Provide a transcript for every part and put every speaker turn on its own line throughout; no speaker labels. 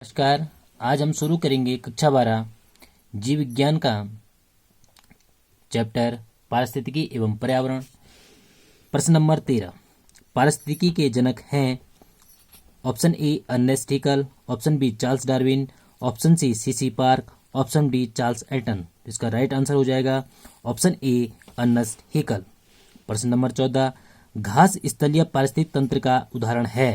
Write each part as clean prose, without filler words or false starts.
नमस्कार। आज हम शुरू करेंगे कक्षा 12 जीव विज्ञान का चैप्टर पारिस्थितिकी एवं पर्यावरण। प्रश्न नंबर 13। पारिस्थितिकी के जनक हैं option A Ernest Haeckel, option B Charles Darwin, option C C C Park, option D Charles Elton. इसका राइट आंसर हो जाएगा ऑप्शन ए अर्नेस्ट हैकेल। प्रश्न नंबर 14। घास स्थलीय पारिस्थितिक तंत्र का उदाहरण है।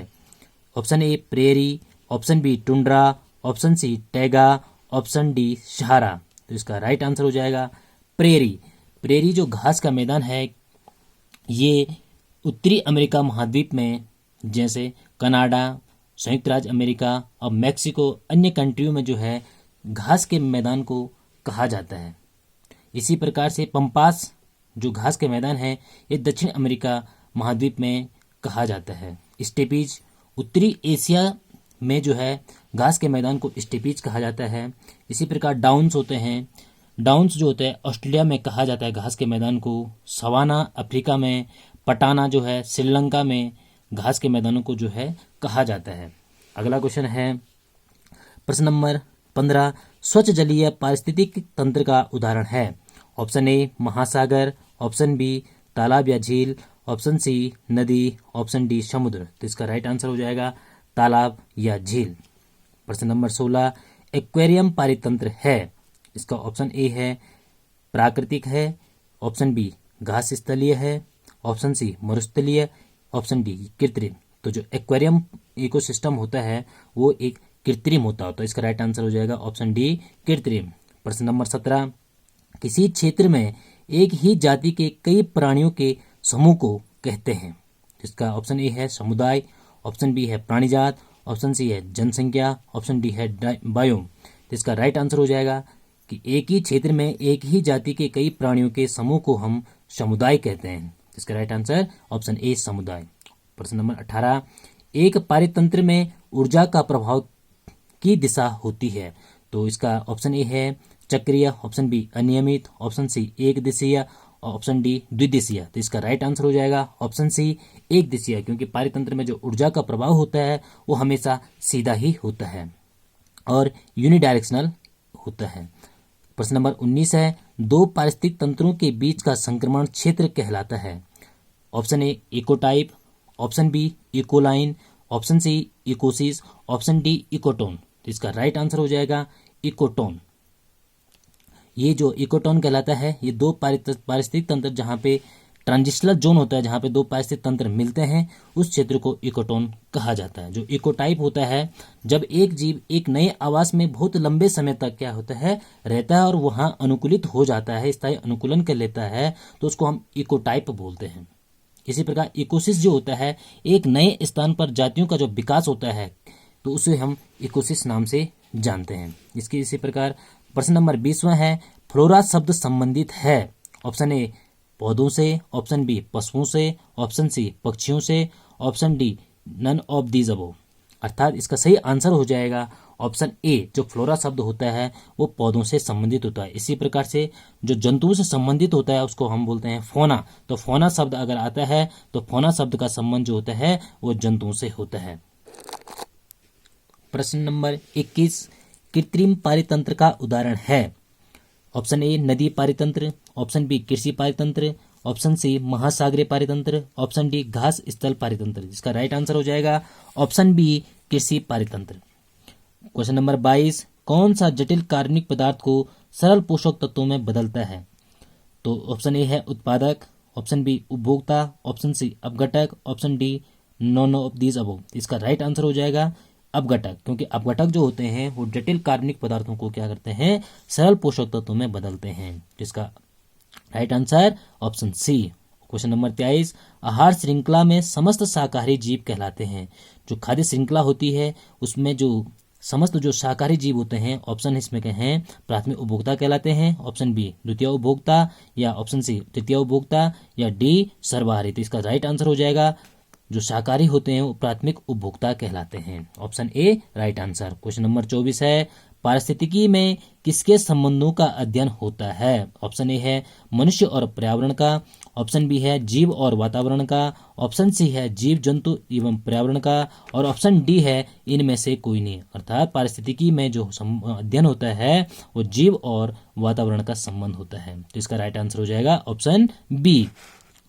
Option A prairie, option B tundra, option C taiga, option D Sahara. तो इसका राइट आंसर हो जाएगा प्रेरी। प्रेरी जो घास का मैदान है ये उत्तरी अमेरिका महाद्वीप में जैसे कनाडा, संयुक्त राज्य अमेरिका और मैक्सिको अन्य कंट्रियों में जो है घास के मैदान को कहा जाता है। इसी प्रकार से पंपास जो घास के मैदान है ये दक्षिण अमेरिका महाद्वीप में कहा जाता है। स्टेपीज उत्तरी एशिया में जो है घास के मैदान को स्टेपीज कहा जाता है। इसी प्रकार डाउन्स होते हैं, डाउन्स जो होते हैं ऑस्ट्रेलिया में कहा जाता है घास के मैदान को। सवाना अफ्रीका में, पटाना जो है श्रीलंका में घास के मैदानों को जो है कहा जाता है। अगला क्वेश्चन है प्रश्न नंबर 15। स्वच्छ जलीय पारिस्थितिक तंत्र का उदाहरण है। ऑप्शन ए महासागर, ऑप्शन बी तालाब या झील, ऑप्शन सी नदी, ऑप्शन डी समुद्र। तो इसका राइट आंसर हो जाएगा तालाब या झील। प्रश्न नंबर 16। एक्वेरियम पारितंत्र है। इसका ऑप्शन ए है प्राकृतिक है, ऑप्शन बी घास स्थलीय है, ऑप्शन सी मरुस्थलीय, ऑप्शन डी कृत्रिम। तो जो एक्वेरियम इकोसिस्टम होता है वो एक कृत्रिम होता है। तो इसका राइट आंसर हो जाएगा ऑप्शन डी कृत्रिम। प्रश्न नंबर 17। किसी क्षेत्र में एक ही जाति के कई प्राणियों के समूह को कहते हैं। इसका ऑप्शन ए है समुदाय, ऑप्शन बी है प्राणीजात, ऑप्शन सी है जनसंख्या, ऑप्शन डी है बायोम। तो इसका राइट आंसर हो जाएगा कि एक ही क्षेत्र में एक ही जाति के कई प्राणियों के समूह को हम समुदाय कहते हैं। इसका राइट आंसर ऑप्शन ए समुदाय। प्रश्न नंबर 18। एक पारितंत्र में ऊर्जा का प्रभाव की दिशा होती है। तो इसका ऑप्शन ए है चक्रीय, ऑप्शन बी अनियमित, ऑप्शन सी एक दिशीय, ऑप्शन डी द्विदिशीय। तो इसका राइट आंसर हो जाएगा ऑप्शन सी एक दिशीय, क्योंकि पारितंत्र में जो ऊर्जा का प्रभाव होता है वो हमेशा सीधा ही होता है और यूनिडायरेक्शनल होता है। प्रश्न नंबर 19 है दो पारिस्थितिक तंत्रों के बीच का संक्रमण क्षेत्र कहलाता है। Option A ecotype, option B ecocline, option C ecesis, option D ecotone. तो इसका राइट आंसर हो जाएगा इकोटोन। ये जो इकोटोन कहलाता है ये दो पारिस्थितिक तंत्र जहाँ पे ट्रांजिशनल जोन होता है, जहाँ पे दो पारिस्थितिक तंत्र मिलते हैं उस क्षेत्र को इकोटोन कहा जाता है। जो इकोटाइप होता है जब एक जीव एक नए आवास में बहुत लंबे समय तक क्या होता है रहता है और वहाँ अनुकूलित हो जाता है, स्थायी अनुकूलन कर लेता है, तो उसको हम इकोटाइप बोलते हैं। इसी प्रकार इकोसिस जो होता है एक नए स्थान पर जातियों का जो विकास होता है तो उसे हम इकोसिस नाम से जानते हैं। इसके इसी प्रकार प्रश्न नंबर 20वां है फ्लोरा शब्द संबंधित है। ऑप्शन ए पौधों से, ऑप्शन बी पशुओं से, ऑप्शन सी पक्षियों से, option D none of these above. अर्थात इसका सही आंसर हो जाएगा ऑप्शन ए। जो फ्लोरा शब्द होता है वो पौधों से संबंधित होता है। इसी प्रकार से जो जंतुओं से संबंधित होता है उसको हम बोलते हैं फोना। तो फोना शब्द अगर आता है तो फोना शब्द का संबंध जो होता है वो जंतुओं से होता है। प्रश्न नंबर 21। कृत्रिम पारितंत्र का उदाहरण है। ऑप्शन ए नदी पारितंत्र, ऑप्शन बी कृषि पारितंत्र, ऑप्शन सी महासागरीय पारितंत्र, ऑप्शन डी घास स्थल पारितंत्र। जिसका राइट आंसर हो जाएगा ऑप्शन बी कृषि पारितंत्र। Question number 22। कौन सा जटिल कार्बनिक पदार्थ को सरल पोषक तत्वों में बदलता है। तो ऑप्शन ए है उत्पादक, ऑप्शन बी उपभोक्ता, ऑप्शन सी अपघटक, option D none of these above. इसका राइट आंसर हो जाएगा अपघटक, क्योंकि अपघटक जो होते हैं वो जटिल कार्बनिक पदार्थों को क्या करते हैं सरल पोषक तत्वों में बदलते हैं। जिसका right answer option C. Question number 23। आहार श्रृंखला में समस्त शाकाहारी जीव कहलाते हैं। जो खाद्य श्रृंखला होती है उसमें जो समस्त जो शाकाहारी जीव होते हैं ऑप्शन इसमें क्या हैं प्राथमिक उपभोक्ता कहलाते हैं, ऑप्शन बी द्वितीय उपभोक्ता, या ऑप्शन सी तृतीय उपभोक्ता, या डी सर्वाहारी। तो इसका राइट आंसर हो जाएगा जो शाकाहारी होते हैं वो प्राथमिक उपभोक्ता कहलाते हैं। ऑप्शन ए राइट आंसर। क्वेश्चन नंबर 24 है पारिस्थितिकी में किसके संबंधों का अध्ययन होता है? ऑप्शन ए है मनुष्य और पर्यावरण का, ऑप्शन बी है जीव और वातावरण का, ऑप्शन सी है जीव जंतु एवं पर्यावरण का, और ऑप्शन डी है इनमें से कोई नहीं। अर्थात पारिस्थितिकी में जो अध्ययन होता है वो जीव और वातावरण का संबंध होता है। तो इसका राइट आंसर हो जाएगा ऑप्शन बी।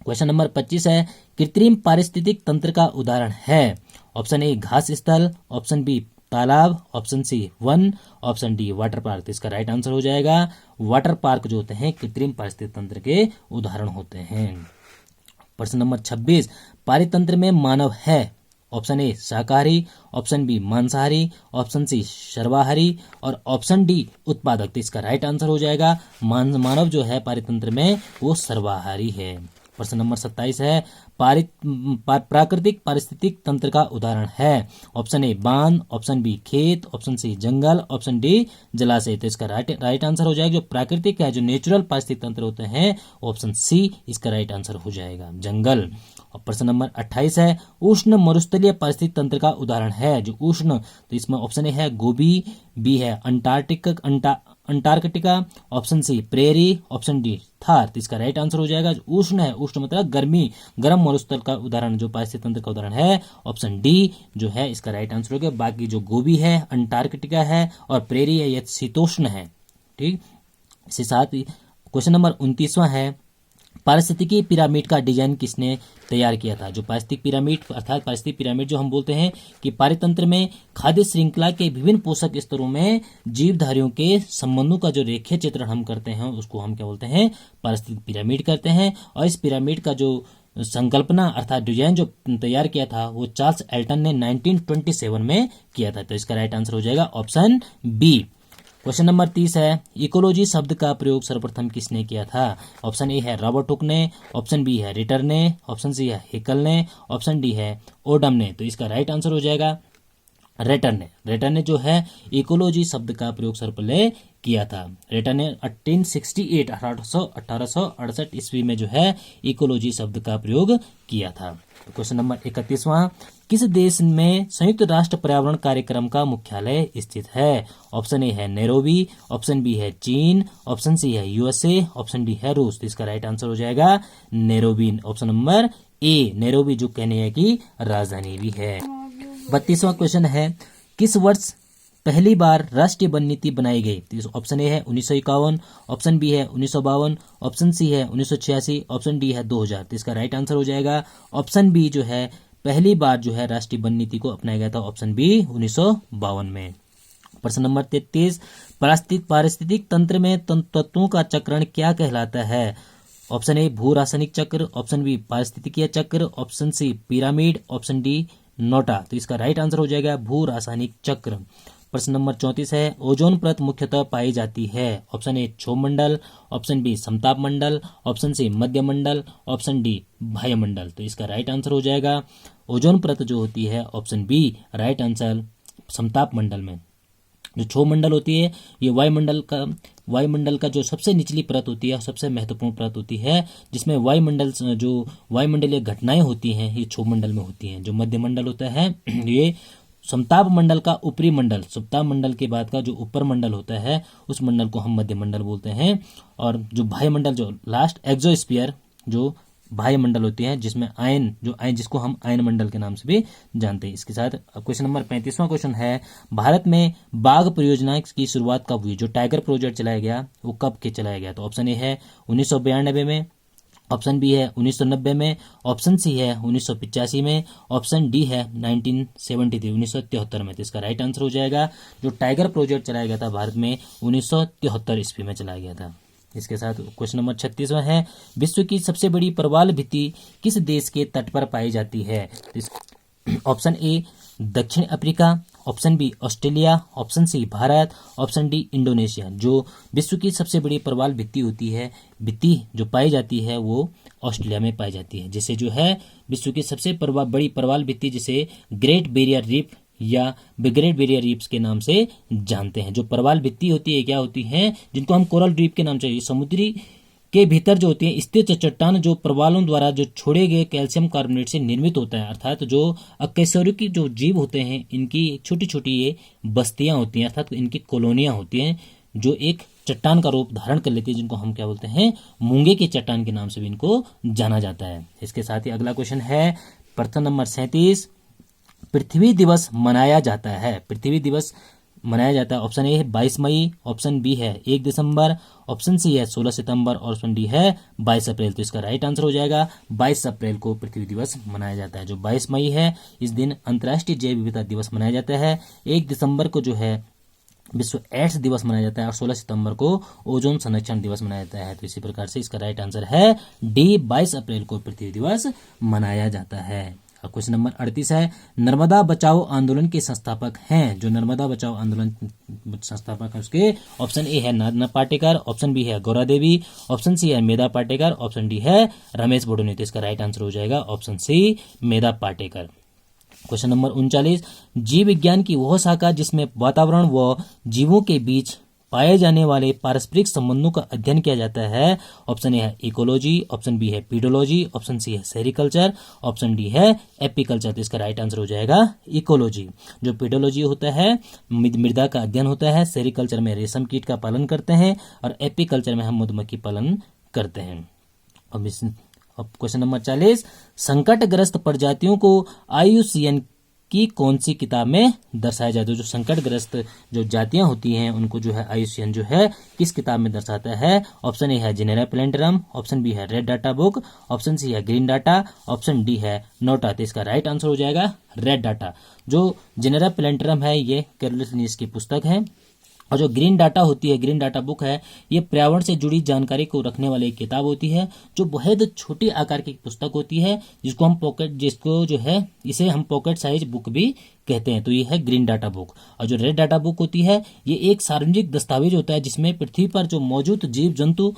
क्वेश्चन नंबर 25 है, कृत्रिम पारिस्थितिक तंत्र का उदाहरण है? ऑप्शन ए घास स्थल, ऑप्शन बी तालाब, ऑप्शन सी वन, ऑप्शन डी वाटर पार्क। तो इसका राइट आंसर हो जाएगा वाटर पार्क जो होते हैं कृत्रिम पारिस्थितिक तंत्र के उदाहरण होते हैं। प्रश्न नंबर 26, पारितंत्र में मानव है? ऑप्शन ए शाकाहारी, ऑप्शन बी मांसाहारी, ऑप्शन सी सर्वाहारी, और ऑप्शन डी उत्पादक। तो इसका राइट आंसर हो जाएगा मानव जो है पारितंत्र में वो सर्वाहारी है। प्रश्न नंबर 27 है, प्राकृतिक पारिस्थितिक तंत्र का उदाहरण है? ऑप्शन ए बांध, ऑप्शन बी खेत, ऑप्शन सी जंगल, ऑप्शन डी जलाशय। तो इसका राइट आंसर हो जाएगा जो प्राकृतिक है, जो नेचुरल पारिस्थितिक तंत्र होते हैं, ऑप्शन सी इसका राइट आंसर हो जाएगा जंगल। और प्रश्न नंबर 28 है, उष्ण मरुस्थलीय पारिस्थितिक तंत्र का उदाहरण है? जो उष्ण, तो इसमें ऑप्शन ए है गोबी, बी है Antarctica, option C prairie, option D Thar. तो इसका राइट आंसर हो जाएगा उष्ण है, उष्ण मतलब गर्मी, गर्म मरुस्थल का उदाहरण जो पारिस्थितिक तंत्र का उदाहरण है, ऑप्शन डी जो है इसका राइट आंसर हो गया। बाकी जो गोबी है, अंटार्कटिका है और प्रेरी है, यह शीतोष्ण है। ठीक, इसी साथ क्वेश्चन नंबर 29वां है, पारिस्थितिकी पिरामिड का डिजाइन किसने तैयार किया था? जो पारिस्थितिक पिरामिड अर्थात पारिस्थितिक पिरामिड जो हम बोलते हैं कि पारितंत्र में खाद्य श्रृंखला के विभिन्न पोषक स्तरों में जीवधारियों के संबंधों का जो रेखीय चित्रण हम करते हैं उसको हम क्या बोलते हैं? पारिस्थितिक पिरामिड करते हैं। और इस पिरामिड का जो संकल्पना अर्थात डिजाइन जो तैयार किया था वो चार्ल्स एल्टन ने 1927 में किया था। तो इसका राइट आंसर हो जाएगा ऑप्शन बी। क्वेश्चन नंबर 30 है, इकोलॉजी शब्द का प्रयोग सर्वप्रथम किसने किया था? ऑप्शन ए है रॉबर्ट हुक ने, ऑप्शन बी है रिटर ने, ऑप्शन सी है हेकल ने, ऑप्शन डी है ओडम ने। तो इसका राइट आंसर हो जाएगा रेटर ने जो है इकोलॉजी शब्द का प्रयोग सर्वप्रथम किया था। रेटर ने 1868 ईस्वी में जो है इकोलॉजी शब्द का प्रयोग किया था। क्वेश्चन नंबर 31वां, किस देश में संयुक्त राष्ट्र पर्यावरण कार्यक्रम का मुख्यालय स्थित है? ऑप्शन ए है नैरोबी, ऑप्शन बी है चीन, ऑप्शन सी है यूएसए, ऑप्शन डी है रूस। तो इसका राइट आंसर हो जाएगा Nairobi, option number A Nairobi जो केन्या की राजधानी भी है। 32वां क्वेश्चन है, किस वर्ष पहली बार राष्ट्रीय वन नीति बनाई गई? तो ऑप्शन ए है 1951, ऑप्शन बी है 1952, ऑप्शन सी है 1986, ऑप्शन डी है 2000। तो इसका राइट आंसर हो जाएगा ऑप्शन बी जो है पहली बार जो है राष्ट्रीय वन नीति को अपनाया गया था, ऑप्शन बी 1952 में। प्रश्न नंबर 33, पारिस्थितिक तंत्र में तत्वों का चक्रण क्या कहलाता है? ऑप्शन ए भू रासायनिक चक्र, ऑप्शन बी पारिस्थितिकीय चक्र, option C pyramid, option D NOTA. तो इसका राइट आंसर हो जाएगा भू रासायनिक चक्र। प्रश्न नंबर 34 है, ओजोन परत मुख्यतः पाई जाती है? ऑप्शन ए क्षोभ मंडल, ऑप्शन बी समताप मंडल, ऑप्शन सी मध्य मंडल, ऑप्शन डी बाह्य मंडल। तो इसका राइट आंसर हो जाएगा ओजोन परत जो होती है ऑप्शन बी राइट आंसर समताप मंडल में। जो क्षोभ मंडल होती है ये वायुमंडल का जो सबसे निचली परत होती है, सबसे महत्वपूर्ण परत होती है, जिसमें वायुमंडलीय घटनाएं होती हैं ये क्षोभ मंडल में होती हैं। जो मध्य मंडल होता है ये समताप मंडल का ऊपरी मंडल, समताप मंडल के बाद का जो ऊपर मंडल होता है उस मंडल को हम मध्य मंडल बोलते हैं। और जो बाह्य मंडल जो लास्ट एक्सोस्फीयर जो बाह्य मंडल होती है जिसमें आयन जिसको हम आयन मंडल के नाम से भी जानते हैं। इसके साथ क्वेश्चन नंबर 35वां क्वेश्चन है, भारत में बाघ परियोजना की शुरुआत कब हुई? जो टाइगर प्रोजेक्ट चलाया गया वो कब के चलाया गया? तो ऑप्शन ए है 1992 में, ऑप्शन बी है 1990 में, ऑप्शन सी है 1985 में, ऑप्शन डी है 1973 में। तो इसका राइट आंसर हो जाएगा जो टाइगर प्रोजेक्ट चलाया गया था भारत में 1973 ईस्वी में चलाया गया था। इसके साथ क्वेश्चन नंबर 36वां है, विश्व की सबसे बड़ी प्रवाल भित्ति किस देश के तट पर पाई जाती है? ऑप्शन ए दक्षिण Africa, option B Australia, option C Bharat, option D Indonesia. जो विश्व की सबसे बड़ी प्रवाल भित्ति जो पाई जाती है वो ऑस्ट्रेलिया में पाई जाती है, जिसे जो है विश्व की सबसे बड़ी प्रवाल भित्ति जिसे ग्रेट बैरियर रीफ या ग्रेट बैरियर रीफ्स के नाम से जानते हैं। जो प्रवाल भित्ति होती है क्या होती है, जिनको हम कोरल रीफ के नाम से, समुद्री के भीतर जो होती है स्थित चट्टान जो प्रवालों द्वारा जो छोड़े गए कैल्शियम कार्बोनेट से निर्मित होता है। अर्थात जो अकशेरुकी जो जीव होते हैं इनकी छोटी छोटी ये बस्तियां होती हैं, अर्थात इनकी कॉलोनियां होती हैं जो एक चट्टान का रूप धारण कर लेती है, जिनको हम क्या बोलते हैं, मूंगे की चट्टान के नाम से भी इनको जाना जाता है। इसके साथ ही अगला क्वेश्चन है प्रश्न नंबर 37, पृथ्वी दिवस मनाया जाता है। पृथ्वी दिवस मनाया जाता है, ऑप्शन ए है 22 मई, ऑप्शन बी है 1 दिसंबर, ऑप्शन सी है 16 सितंबर और ऑप्शन डी है 22 अप्रैल। तो इसका राइट आंसर हो जाएगा 22 अप्रैल को पृथ्वी दिवस मनाया जाता है। जो 22 मई है इस दिन अंतर्राष्ट्रीय जैव विविधता दिवस मनाया जाता है। 1 दिसंबर को जो है विश्व एड्स दिवस मनाया जाता है और 16 सितंबर को ओजोन संरक्षण दिवस मनाया जाता है। तो इसी प्रकार से इसका राइट आंसर है डी, 22 अप्रैल को पृथ्वी दिवस मनाया जाता है। क्वेश्चन नंबर 38 है, नर्मदा बचाओ आंदोलन के संस्थापक हैं। जो नर्मदा बचाओ आंदोलन संस्थापक है उसके ऑप्शन ए है नाना पाटेकर, ऑप्शन बी है गौरा देवी, ऑप्शन सी है मेधा पाटेकर, ऑप्शन डी है रमेश बड़ोनी। तो इसका राइट आंसर हो जाएगा ऑप्शन सी, मेधा पाटेकर। क्वेश्चन नंबर 39, जीव विज्ञान की वह शाखा जिसमें वातावरण व जीवों के बीच पाए जाने वाले पारस्परिक संबंधों का अध्ययन किया जाता है। ऑप्शन ए है इकोलॉजी, ऑप्शन बी है पीडोलॉजी, ऑप्शन सी है सेरिकल्चर, ऑप्शन डी है एपिकल्चर। तो इसका राइट आंसर हो जाएगा इकोलॉजी। जो पीडोलॉजी होता है मृदा का अध्ययन होता है, सेरिकल्चर में रेशम कीट का पालन करते हैं और एपिकल्चर में हम मधुमक्खी पालन करते हैं। अब क्वेश्चन नंबर 40, संकटग्रस्त प्रजातियों को IUCN की कौन सी किताब में दर्शाया जाता है। जो संकटग्रस्त जो जातियां होती हैं उनको जो है IUCN जो है किस किताब में दर्शाता है। ऑप्शन ए है जेनेरा प्लेंटरम, ऑप्शन बी है red data book, option C है ग्रीन डाटा, ऑप्शन डी है नोटा। तो इसका राइट आंसर हो जाएगा रेड डाटा। जो जेनेरा प्लेंटरम है ये कैरोलिस लिनियस की पुस्तक है और जो ग्रीन डाटा होती है, ग्रीन डाटा बुक है, ये पर्यावरण से जुड़ी जानकारी को रखने वाली एक किताब होती है जो बहुत छोटी आकार की पुस्तक होती है, जिसको जो है इसे हम पॉकेट साइज बुक भी कहते हैं। तो ये है ग्रीन डाटा बुक। और जो रेड डाटा बुक होती है ये एक सार्वजनिक दस्तावेज होता है जिसमें पृथ्वी पर जो मौजूद जीव जंतु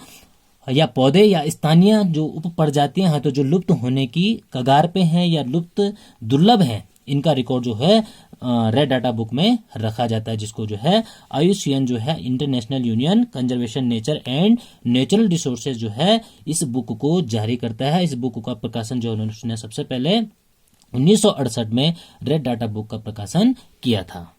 या पौधे या स्थानीय जो उप प्रजातियां हैं तो जो लुप्त होने की कगार पे हैं या लुप्त दुर्लभ हैं, इनका रिकॉर्ड जो है रेड डाटा बुक में रखा जाता है, जिसको जो है IUCN जो है international union conservation nature and natural resources जो है इस बुक को जारी करता है। इस बुक का प्रकाशन जो उन्होंने सबसे पहले 1968 में रेड डाटा बुक का प्रकाशन किया था।